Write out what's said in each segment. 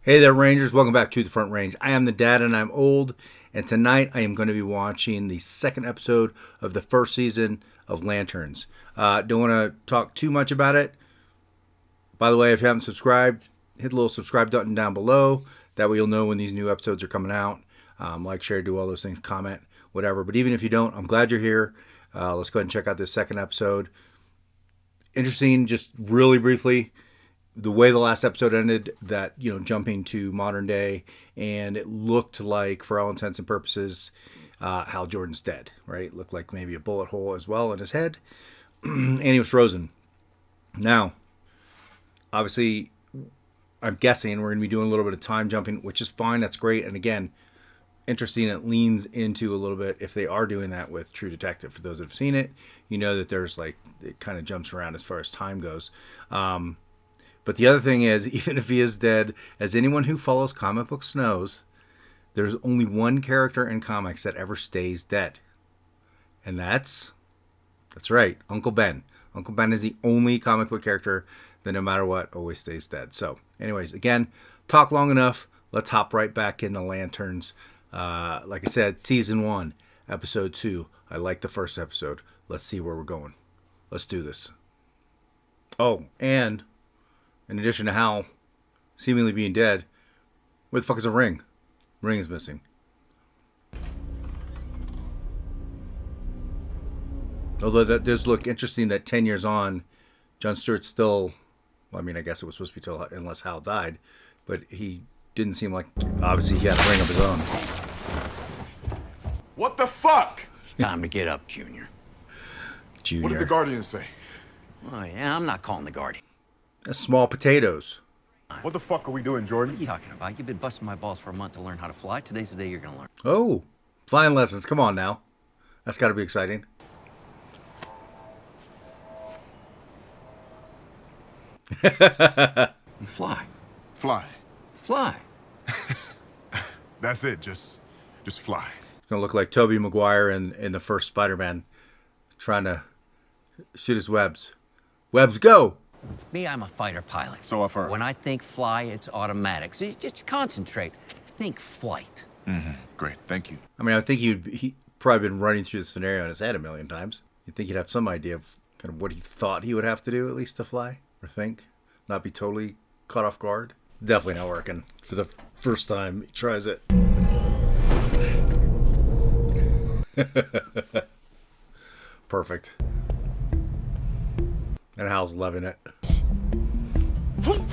Hey there, Rangers. Welcome back to the Front Range. I am the dad and I'm old. And tonight I am going to be watching the second episode of the first season of Lanterns. Don't want to talk too much about it. By the way, if you haven't subscribed, hit the little subscribe button down below. That way you'll know when these new episodes are coming out. Like, share, do all those things, comment, whatever. But even if you don't, I'm glad you're here. Let's go ahead and check out this second episode. Interesting, just really briefly, the way the last episode ended, that, jumping to modern day, and it looked like, for all intents and purposes, Hal Jordan's dead, right? Looked like maybe a bullet hole as well in his head, and he was frozen. Now, obviously, I'm guessing we're going to be doing a little bit of time jumping, which is fine, that's great, and again, interesting, it leans into a little bit, if they are doing that with True Detective. For those that have seen it, you know that there's it kind of jumps around as far as time goes. But the other thing is, even if he is dead, as anyone who follows comic books knows, there's only one character in comics that ever stays dead. And that's right, Uncle Ben. Uncle Ben is the only comic book character that no matter what, always stays dead. So, anyways, again, talk long enough. Let's hop right back into Lanterns. Like I said, Season 1, Episode 2. I like the first episode. Let's see where we're going. Let's do this. Oh, and in addition to Hal seemingly being dead, where the fuck is the ring? Ring is missing. Although that does look interesting that 10 years on, Jon Stewart still, I guess it was supposed to be till unless Hal died, but he didn't seem like, obviously he had a ring of his own. What the fuck? It's time to get up, Junior. What did the Guardian say? Oh, yeah, I'm not calling the Guardian. Small potatoes. What the fuck are we doing, Jordan? What are you talking about? You've been busting my balls for a month to learn how to fly. Today's the day you're going to learn. Oh, flying lessons. Come on now. That's got to be exciting. Fly. Fly. Fly. That's it. Just fly. It's going to look like Tobey Maguire in the first Spider-Man trying to shoot his webs. Webs, go! Me, I'm a fighter pilot. So I've heard. When I think fly, it's automatic. So you just concentrate. Think flight. Mm-hmm. Great. Thank you. I think he'd probably been running through the scenario in his head a million times. You'd think he'd have some idea of kind of what he thought he would have to do, at least to fly, or think. Not be totally caught off guard. Definitely not working for the first time he tries it. Perfect. And Hal's loving it. Oh.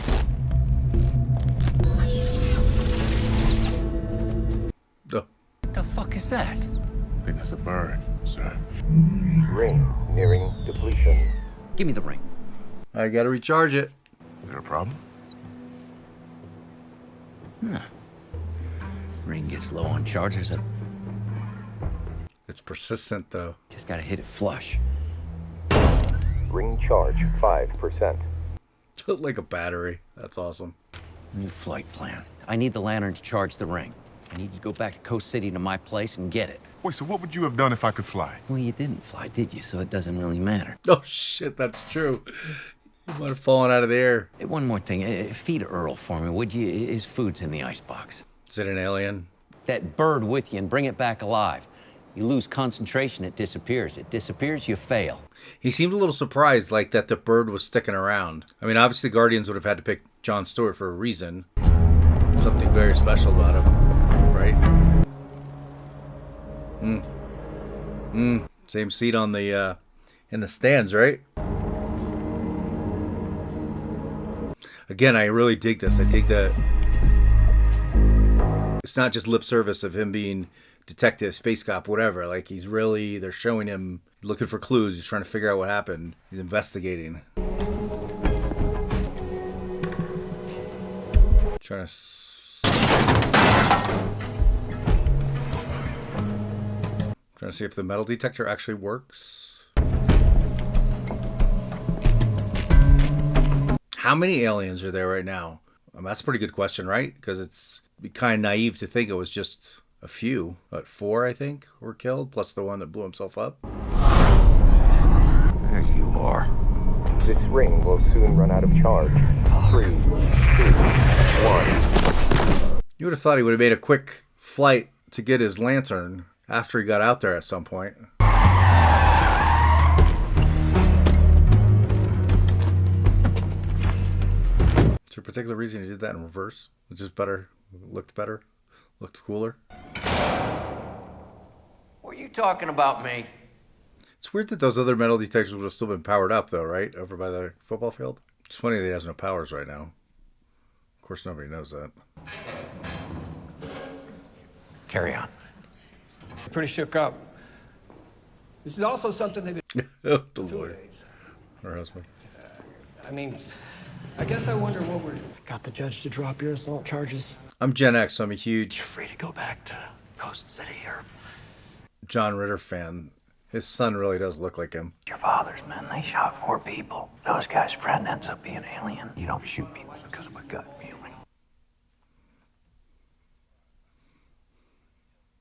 What the fuck is that? I think that's a bird, sir. Ring nearing depletion. Give me the ring. I gotta recharge it. Is there a problem? Huh. Ring gets low on chargers. It's persistent though. Just gotta hit it flush. Ring charge 5%. Like a battery. That's awesome. New flight plan. I need the lantern to charge the ring. I need you to go back to Coast City to my place and get it. Wait, so what would you have done if I could fly? Well, you didn't fly, did you? So it doesn't really matter. Oh shit, that's true. He might have fallen out of the air. Hey, one more thing. Feed Earl for me, would you? His food's in the icebox. Is it an alien? That bird with you and bring it back alive. You lose concentration, it disappears. It disappears, you fail. He seemed a little surprised, like that the bird was sticking around. Obviously the Guardians would have had to pick Jon Stewart for a reason. Something very special about him, right? Same seat on the in the stands, right? Again, I really dig this. I dig that it's not just lip service of him being detective, space cop, whatever. Like, they're showing him looking for clues. He's trying to figure out what happened. He's investigating. Trying to see if the metal detector actually works. How many aliens are there right now? That's a pretty good question, right? Because it's kind of naive to think it was just a few. But 4, I think, were killed, plus the one that blew himself up. There you are. This ring will soon run out of charge. 3, 2, 1. would have thought he would have made a quick flight to get his lantern after he got out there at some point. Is there a particular reason he did that in reverse? It just better, looked cooler. Were you talking about me? It's weird that those other metal detectors would have still been powered up, though, right? Over by the football field. It's funny that he has no powers right now. Of course, nobody knows that. Carry on. Pretty shook up. This is also something they did. Oh, the lawyer. Her husband. I mean, I guess I wonder what we're... Got the judge to drop your assault charges. I'm Gen X, so I'm a huge You're free to go back to Coast City or... John Ritter fan. His son really does look like him. Your father's men, they shot 4 people. Those guys' friend ends up being alien. You don't shoot people because of a gut feeling.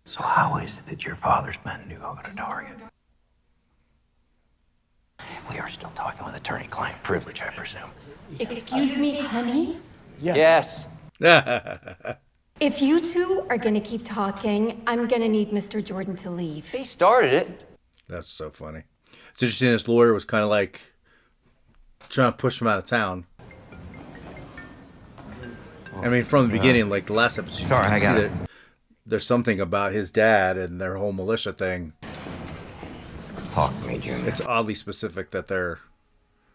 So how is it that your father's men knew who to target? We are still talking with attorney-client privilege, I presume. Excuse me, honey? Yes. If you two are gonna keep talking, I'm gonna need Mr. Jordan to leave. He started it. That's so funny. It's interesting. This lawyer was kind of like trying to push him out of town. I mean, from the beginning, like the last episode, you Sorry, can I got see it. that there's something about his dad and their whole militia thing. Talk to me, Junior. It's oddly specific that they're.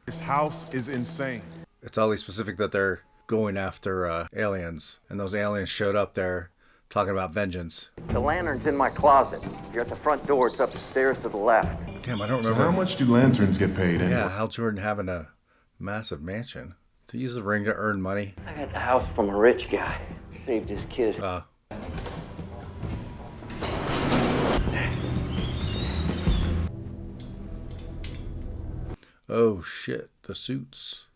This house is insane. It's oddly specific that they're going after aliens, and those aliens showed up there talking about vengeance. The lantern's in my closet. You're at the front door. It's up the stairs to the left. Damn, I don't So remember. how much do lanterns get paid anyway? Yeah, Hal Jordan having a massive mansion to use the ring to earn money. I got the house from a rich guy. Saved his kid. Oh shit, the suits.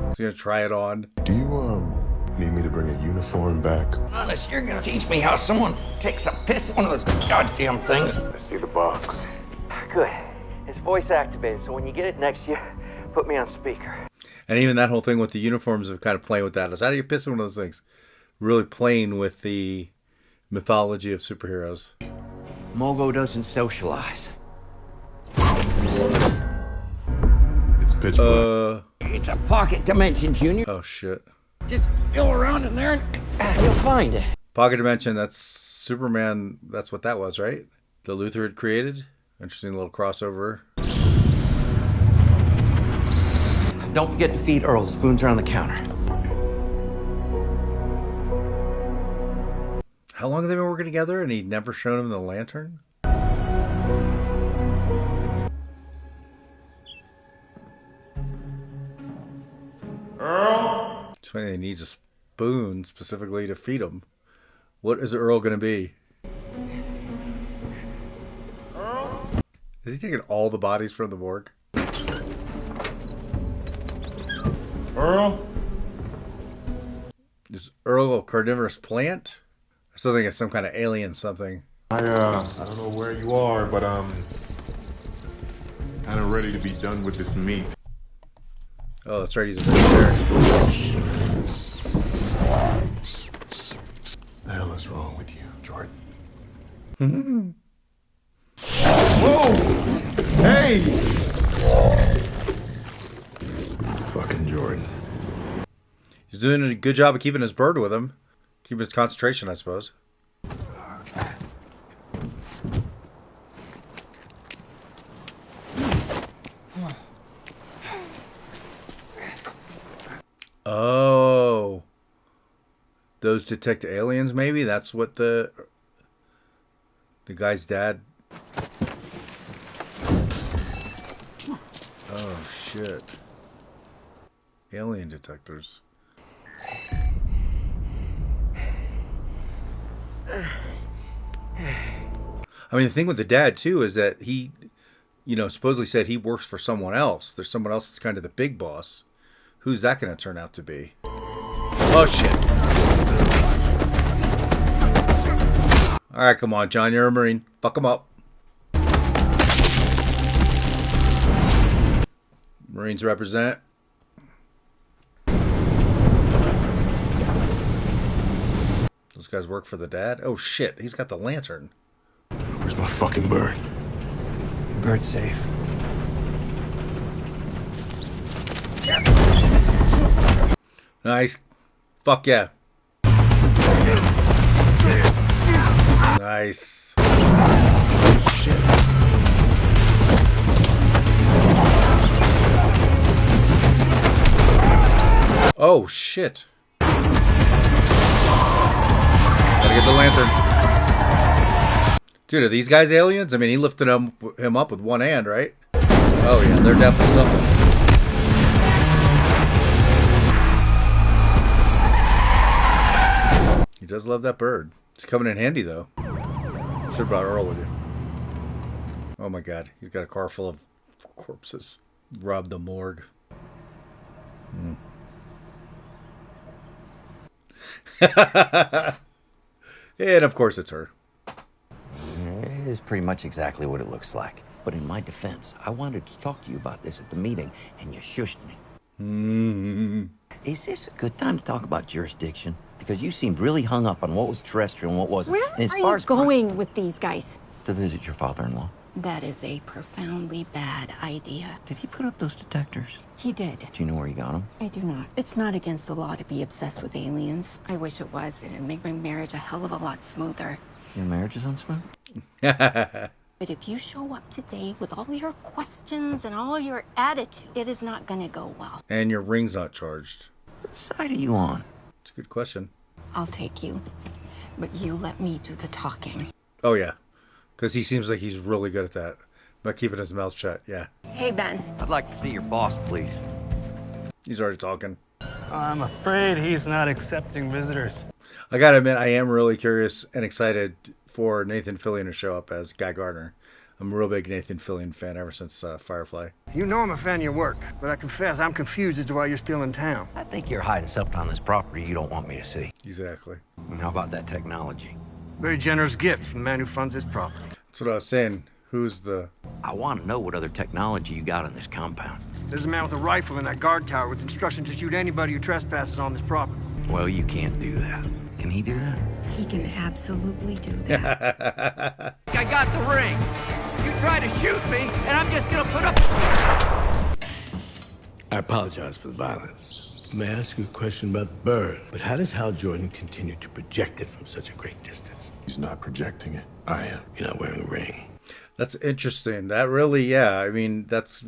He's gonna try it on. Do you, need me to bring a uniform back? Honest, you're gonna teach me how someone takes a piss in one of those goddamn things. I see the box. Good. It's voice activated, so when you get it next year, put me on speaker. And even that whole thing with the uniforms of kind of playing with that. Is how do you piss in one of those things? Really playing with the mythology of superheroes. Mogo doesn't socialize. It's pitch black. It's a pocket dimension, Junior. Oh shit. Just feel around in there and you'll find it. Pocket Dimension, that's Superman. That's what that was, right? The Luthor had created. Interesting little crossover. Don't forget to feed Earl. The spoons are on the counter. How long have they been working together and he'd never shown him the lantern? Earl? It's funny he needs a spoon specifically to feed him. What is Earl going to be? Earl? Is he taking all the bodies from the morgue? Earl? Is Earl a carnivorous plant? I still think it's some kind of alien something. I don't know where you are, but kind of ready to be done with this meat. Oh, that's right, he's a vegetarian. The hell is wrong with you, Jordan? Whoa! Hey! Fucking Jordan. He's doing a good job of keeping his bird with him. Keeping his concentration, I suppose. Oh. Those detect aliens, maybe? That's what the guy's dad... Oh, shit. Alien detectors. I mean, the thing with the dad, too, is that he, supposedly said he works for someone else. There's someone else that's kind of the big boss. Who's that going to turn out to be? Oh, shit. All right, come on, John. You're a Marine. Fuck him up. Marines represent. Those guys work for the dad? Oh shit, he's got the lantern. Where's my fucking bird? Bird's safe. Nice. Fuck yeah. Nice. Shit. Oh shit. Gotta get the lantern. Dude, are these guys aliens? I mean, he lifted him up with one hand, right? Oh yeah, they're definitely something. He does love that bird. It's coming in handy, though. Should have brought Earl with you. Oh my god, he's got a car full of corpses. Robbed the morgue. And of course it's her. It is pretty much exactly what it looks like. But in my defense, I wanted to talk to you about this at the meeting, and you shushed me. Is this a good time to talk about jurisdiction? Because you seemed really hung up on what was terrestrial and what wasn't. Where And as are far you as going with these guys? to visit your father-in-law. That is a profoundly bad idea. Did he put up those detectors? He did. Do you know where he got them? I do not. It's not against the law to be obsessed with aliens. I wish it was. It'd make my marriage a hell of a lot smoother. Your marriage is unsmooth? But if you show up today with all your questions and all your attitude, it is not going to go well. And your ring's not charged. What side are you on? It's a good question. I'll take you, but you let me do the talking. Oh yeah, because he seems like he's really good at that. About keeping his mouth shut, yeah. Hey, Ben. I'd like to see your boss, please. He's already talking. I'm afraid he's not accepting visitors. I gotta admit, I am really curious and excited for Nathan Fillion to show up as Guy Gardner. I'm a real big Nathan Fillion fan ever since Firefly. You know I'm a fan of your work, but I confess I'm confused as to why you're still in town. I think you're hiding something on this property you don't want me to see. Exactly. And how about that technology? Very generous gift from the man who funds this property. That's what I was saying. Who's the... I want to know what other technology you got on this compound. There's a man with a rifle in that guard tower with instructions to shoot anybody who trespasses on this property. Well, you can't do that. Can he do that? He can absolutely do that. I got the ring. You try to shoot me, and I'm just gonna put up. I apologize for the violence. May I ask you a question about the bird? But how does Hal Jordan continue to project it from such a great distance? He's not projecting it. I am. You're not wearing a ring. That's interesting. That really, yeah. I mean, that's...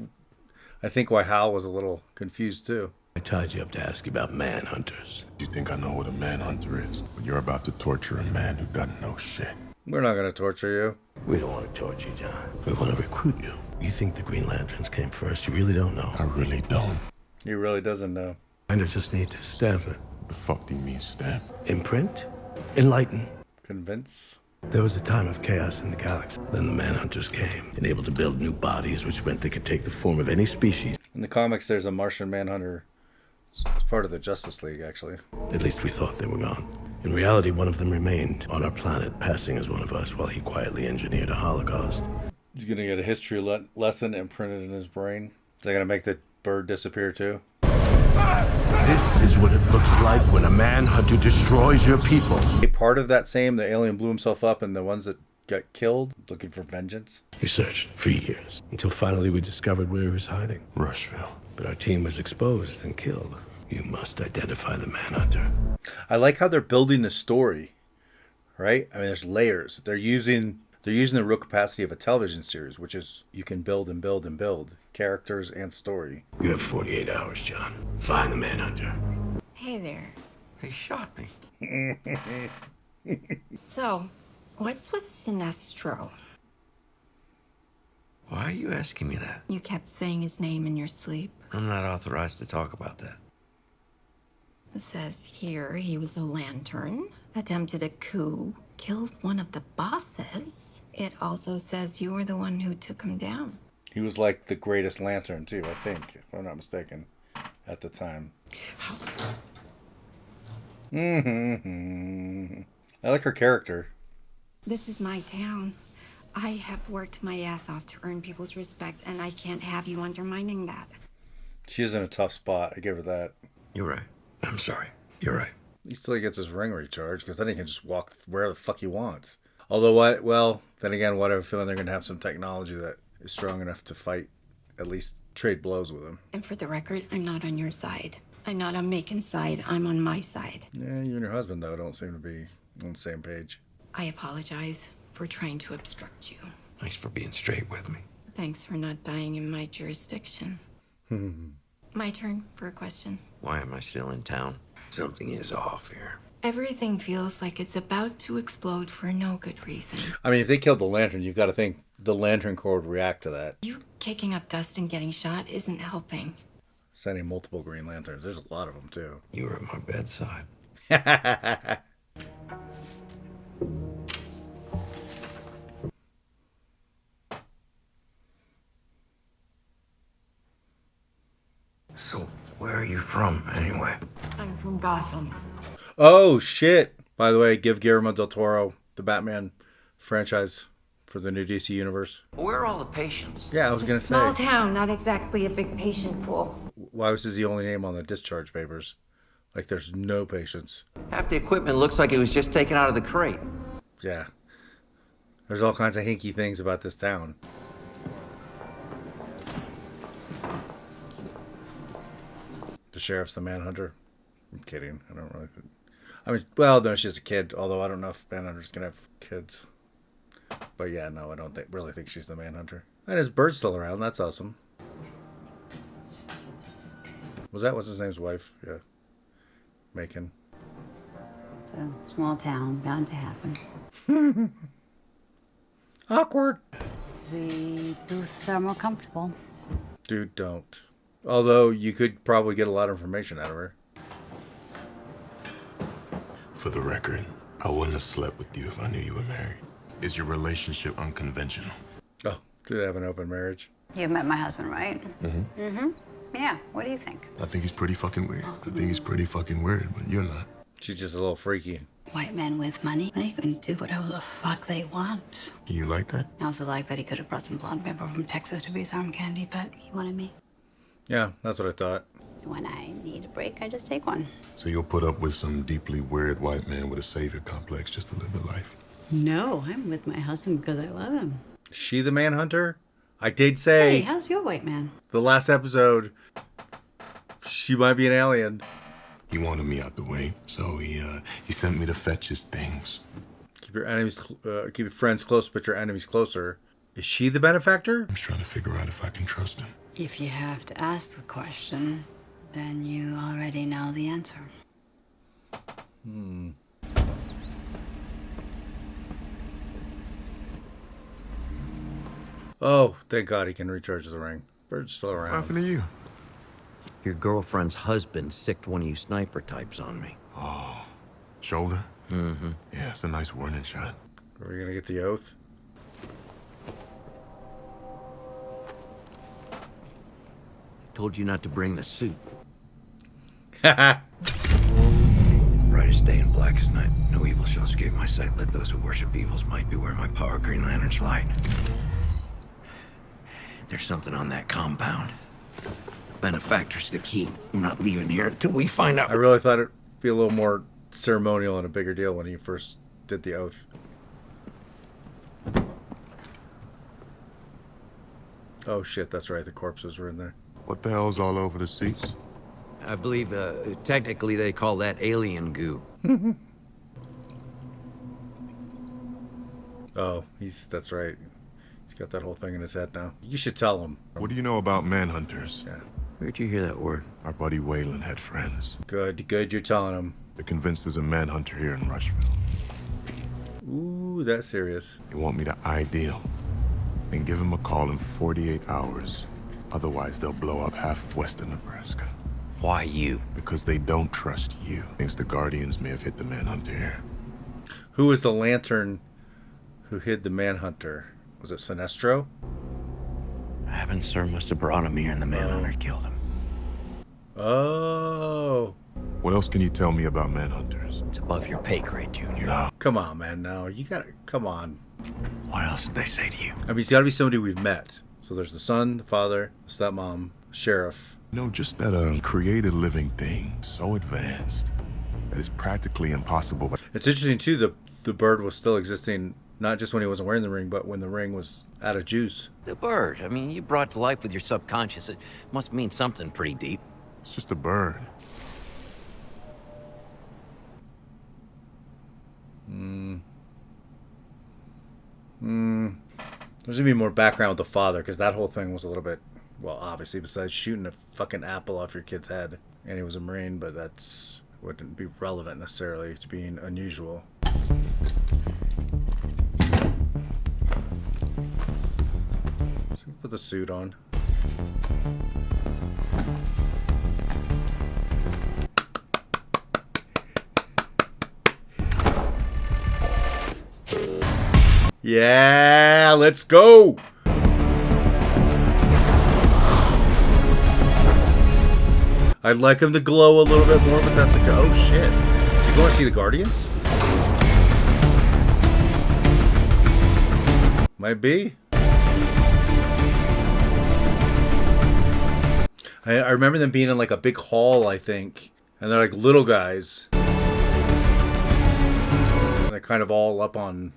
I think why Hal was a little confused, too. I tied you up to ask you about manhunters. You think I know what a manhunter is? But you're about to torture a man who doesn't know shit. We're not going to torture you. We don't want to torture you, John. We want to recruit you. You think the Green Lanterns came first? You really don't know. I really don't. He really doesn't know. I just need to stamp it. The fuck do you mean stamp? Imprint? Enlighten? Convince? There was a time of chaos in the galaxy. Then the manhunters came, and able to build new bodies, which meant they could take the form of any species. In the comics, there's a Martian Manhunter. It's part of the Justice League, actually. At least we thought they were gone. In reality, one of them remained on our planet, passing as one of us while he quietly engineered a Holocaust. He's going to get a history lesson imprinted in his brain. Is that going to make the bird disappear, too? This is what it looks like when a manhunter destroys your people. A part of that same, the alien blew himself up and the ones that got killed, looking for vengeance. We searched for years, until finally we discovered where he was hiding. Rushville. But our team was exposed and killed. You must identify the manhunter. I like how they're building the story, right? I mean, there's layers. They're using the real capacity of a television series, which is you can build and build and build characters and story. You have 48 hours, John. Find the manhunter. Hey there. He shot me. So, what's with Sinestro? Why are you asking me that? You kept saying his name in your sleep. I'm not authorized to talk about that. It says here he was a lantern, attempted a coup, killed one of the bosses. It also says you were the one who took him down. He was like the greatest lantern, too, I think, if I'm not mistaken, at the time. I like her character. This is my town. I have worked my ass off to earn people's respect, and I can't have you undermining that. She's in a tough spot. I give her that. You're right. I'm sorry. You're right. He still gets his ring recharged because then he can just walk wherever the fuck he wants. Although what? Well, then again, what I have a feeling they're going to have some technology that is strong enough to fight, at least trade blows with him. And for the record, I'm not on your side. I'm not on Macon's side. I'm on my side. Yeah, you and your husband, though, don't seem to be on the same page. I apologize for trying to obstruct you. Thanks for being straight with me. Thanks for not dying in my jurisdiction. My turn for a question. Why am I still in town? Something is off here. Everything feels like it's about to explode for no good reason. I mean, if they killed the Lantern, you've got to think the Lantern Corps would react to that. You kicking up dust and getting shot isn't helping. Sending multiple Green Lanterns. There's a lot of them, too. You were at my bedside. So, where are you from, anyway? I'm from Gotham. Oh, shit. By the way, give Guillermo del Toro the Batman franchise for the new DC universe. Where are all the patients? Yeah, I was going to say. Small town, not exactly a big patient pool. Why was his the only name on the discharge papers? Like, there's no patients. Half the equipment looks like it was just taken out of the crate. Yeah. There's all kinds of hinky things about this town. The sheriff's the Manhunter. I'm kidding. I don't really think... I mean, well, no, she's a kid. Although I don't know if Manhunter's gonna have kids. But yeah, no, I don't really think she's the Manhunter. And his bird's still around. That's awesome. What's his name's wife? Yeah. Macon. It's a small town, bound to happen. Awkward. The booths are more comfortable. Dude, don't. Although you could probably get a lot of information out of her. For the record, I wouldn't have slept with you if I knew you were married. Is your relationship unconventional? Oh, did they have an open marriage? You've met my husband, right? Mm-hmm. Mm-hmm. Yeah, what do you think? I think he's pretty fucking weird. I think he's pretty fucking weird, but you're not. She's just a little freaky. White men with money, they can do whatever the fuck they want. You like that? I also like that he could have brought some blonde pepper from Texas to be his arm candy, but he wanted me. Yeah, that's what I thought. When I need a break, I just take one. So you'll put up with some deeply weird white man with a savior complex just to live a life? No, I'm with my husband because I love him. Is she the Manhunter? I did say... Hey, how's your white man? The last episode, she might be an alien. He wanted me out the way, so he sent me to fetch his things. Keep your friends close, but your enemies closer. Is she the benefactor? I'm just trying to figure out if I can trust him. If you have to ask the question, then you already know the answer. Oh, thank God he can recharge the ring. Bird's still What around. happened to you? Your girlfriend's husband sicked one of you sniper types on me. Oh, shoulder? Mm-hmm. Yeah, it's a nice warning shot. Are we going to get the oath? Told you not to bring the suit. Haha. Brightest day and blackest night. No evil shall escape my sight. Let those who worship evil's might beware my power. Green Lantern's light. There's something on that compound. Benefactor's the key. We're not leaving here until we find out. I really thought it'd be a little more ceremonial and a bigger deal when he first did the oath. Oh shit, that's right. The corpses were in there. What the hell's all over the seats? I believe, technically they call that alien goo. Oh, that's right. He's got that whole thing in his head now. You should tell him. What do you know about manhunters? Yeah. Where'd you hear that word? Our buddy Waylon had friends. Good, you're telling him. They're convinced there's a manhunter here in Rushville. Ooh, that's serious. They want me to ID him and give him a call in 48 hours. Otherwise, they'll blow up half of western Nebraska. Why you? Because they don't trust you. Thinks the Guardians may have hit the manhunter here. Who was the Lantern who hid the Manhunter? Was it Sinestro? Heaven, sir, must have brought him here and the Manhunter killed him. Oh. What else can you tell me about manhunters? It's above your pay grade, Junior. No. Come on, man. No, you gotta... Come on. What else did they say to you? I mean, it's gotta be somebody we've met. So there's the son, the father, the stepmom, sheriff. No, just that a created living thing so advanced that it's practically impossible. It's interesting too. The bird was still existing, not just when he wasn't wearing the ring, but when the ring was out of juice. The bird. I mean, you brought to life with your subconscious. It must mean something pretty deep. It's just a bird. There's gonna be more background with the father, because that whole thing was a little bit, well, obviously, besides shooting a fucking apple off your kid's head, and he was a Marine, but that's wouldn't be relevant necessarily to being unusual. So put the suit on. Yeah, let's go. I'd like him to glow a little bit more, but that's okay. Oh shit. Is he going to see the Guardians? Might be. I remember them being in like a big hall, I think. And they're like little guys. And they're kind of all up on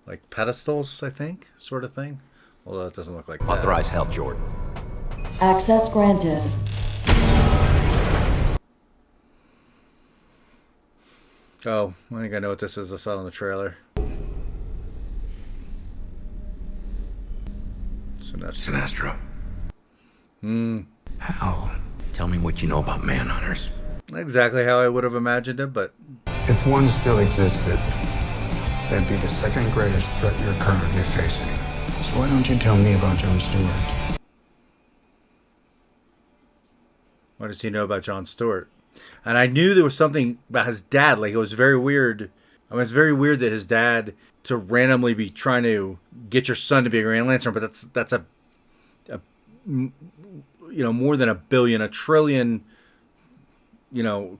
like pedestals, I think, sort of thing. Although it doesn't look like that. Authorize Hal Jordan. Access granted. Oh, I think I know what this is. I saw it on the trailer. Sinestro. Hal, tell me what you know about Manhunters. Not exactly how I would have imagined it, but If one still existed, they'd be the second greatest threat you're currently facing. So why don't you tell me about Jon Stewart? what does he know about Jon Stewart? And I knew there was something about his dad. Like, it was very weird. I mean, it's very weird that his dad to randomly be trying to get your son to be a Green Lanter, but that's a more than a billion, a trillion,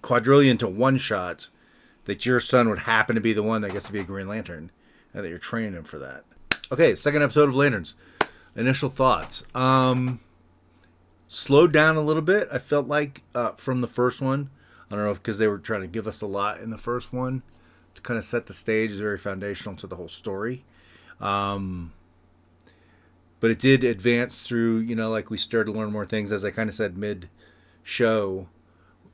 quadrillion to one shot that your son would happen to be the one that gets to be a Green Lantern, and that you're training him for that. Okay, second episode of Lanterns. Initial thoughts. Slowed down a little bit, I felt like, from the first one. I don't know if because they were trying to give us a lot in the first one to kind of set the stage. It's very foundational to the whole story. But it did advance through, like we started to learn more things, as I kind of said mid-show.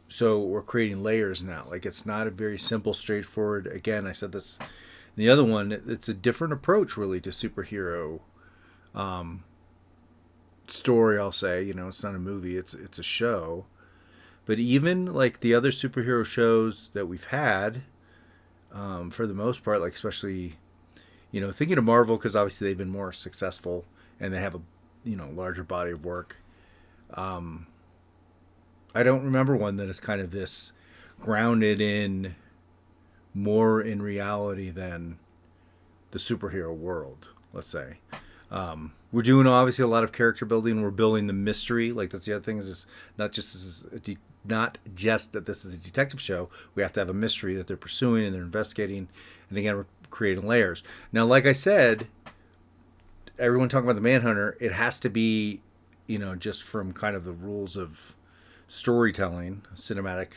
So we're creating layers now. Like, it's not a very simple, straightforward, again, I said this in the other one, it's a different approach, really, to superhero story, I'll say. It's not a movie, it's a show. But even, like, the other superhero shows that we've had, for the most part, like, especially, thinking of Marvel, because obviously they've been more successful, and they have a, larger body of work. I don't remember one that is kind of this grounded in more in reality than the superhero world, let's say. We're doing obviously a lot of character building. We're building the mystery. Like, that's the other thing, is not just that this is a detective show. We have to have a mystery that they're pursuing and they're investigating. And again, we're creating layers. Now, like I said, everyone talking about the Manhunter, it has to be, just from kind of the rules of storytelling, cinematic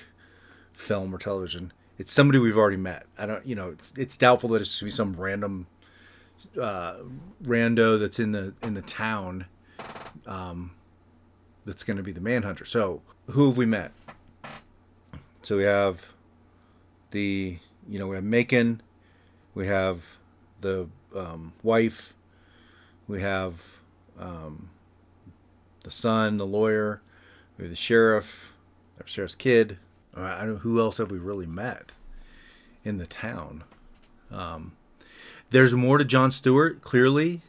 film or television. It's somebody we've already met. I don't, it's doubtful that it's going to be some random rando that's in the town that's going to be the Manhunter. So who have we met? So we have we have Macon, we have the wife, we have the son, the lawyer, we have the sheriff, the sheriff's kid. I don't know who else have we really met in the town. There's more to Jon Stewart, clearly,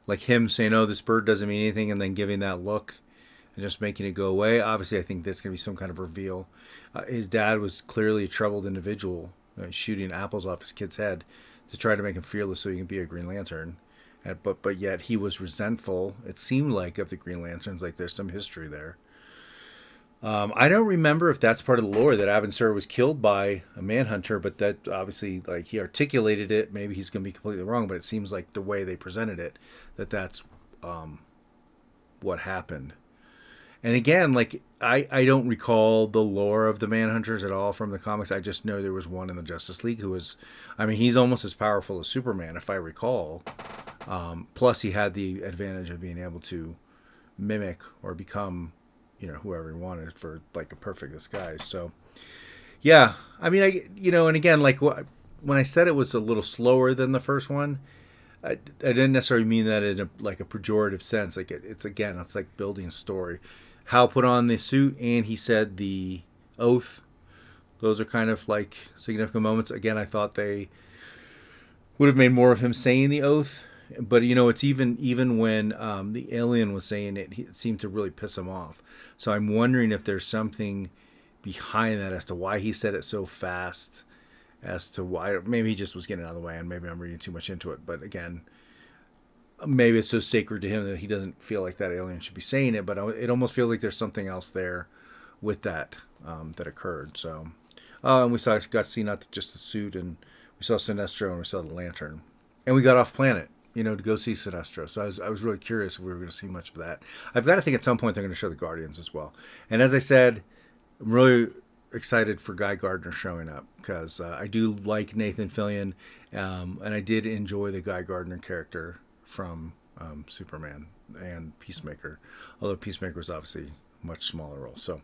like him saying, "Oh, this bird doesn't mean anything," and then giving that look and just making it go away. Obviously, I think there's going to be some kind of reveal. His dad was clearly a troubled individual, shooting apples off his kid's head to try to make him fearless so he can be a Green Lantern. But yet he was resentful, it seemed like, of the Green Lanterns. Like, there's some history there. I don't remember if that's part of the lore, that Abin was killed by a Manhunter, but that obviously, like, he articulated it. Maybe he's going to be completely wrong, but it seems like the way they presented it, that's what happened. And again, like I don't recall the lore of the Manhunters at all from the comics. I just know there was one in the Justice League who was, I mean, he's almost as powerful as Superman, if I recall. Plus, he had the advantage of being able to mimic or become, whoever he wanted for like a perfect disguise. So, yeah, I mean, and again, like when I said it was a little slower than the first one, I didn't necessarily mean that in a pejorative sense. Like it's like building a story. Hal put on the suit and he said the oath. Those are kind of like significant moments. Again, I thought they would have made more of him saying the oath. But it's even when the alien was saying it, it seemed to really piss him off. So I'm wondering if there's something behind that as to why he said it so fast, as to why maybe he just was getting out of the way, and maybe I'm reading too much into it. But again, maybe it's so sacred to him that he doesn't feel like that alien should be saying it. But it almost feels like there's something else there with that that occurred. So, and we got to see not just the suit, and we saw Sinestro, and we saw the lantern, and we got off planet, to go see Sinestro. So I was really curious if we were going to see much of that. I've got to think at some point they're going to show the Guardians as well. And as I said, I'm really excited for Guy Gardner showing up because I do like Nathan Fillion, and I did enjoy the Guy Gardner character from Superman and Peacemaker, although Peacemaker was obviously a much smaller role. So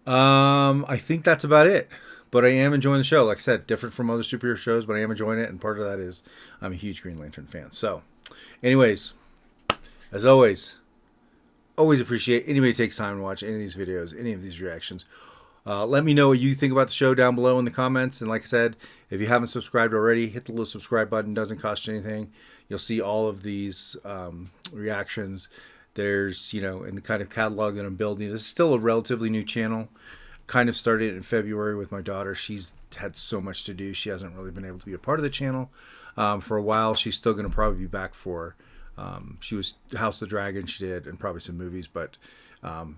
I think that's about it. But I am enjoying the show. Like I said, different from other superhero shows, but I am enjoying it, and part of that is I'm a huge Green Lantern fan. So, anyways, as always appreciate anybody who takes time to watch any of these videos, any of these reactions. Let me know what you think about the show down below in the comments. And like I said, if you haven't subscribed already, hit the little subscribe button. It doesn't cost you anything. You'll see all of these reactions. There's, in the kind of catalog that I'm building. This is still a relatively new channel. Kind of started in February with my daughter. She's had so much to do. She hasn't really been able to be a part of the channel for a while. She's still going to probably be back for, she was House of the Dragon, she did, and probably some movies, but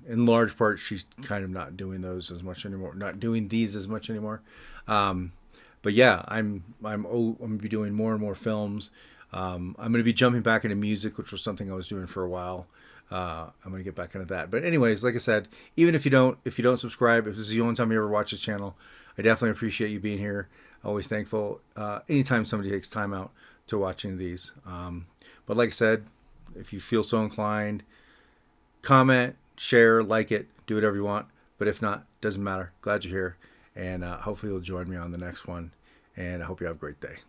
in large part, she's kind of not doing those as much anymore, not doing these as much anymore. But yeah, I'm going to be doing more and more films. I'm going to be jumping back into music, which was something I was doing for a while. I'm going to get back into that. But anyways, like I said, even if you don't subscribe, if this is the only time you ever watch this channel, I definitely appreciate you being here. Always thankful anytime somebody takes time out to watching these. But like I said, if you feel so inclined, comment, share, like it, do whatever you want. But if not, doesn't matter. Glad you're here. And hopefully you'll join me on the next one. And I hope you have a great day.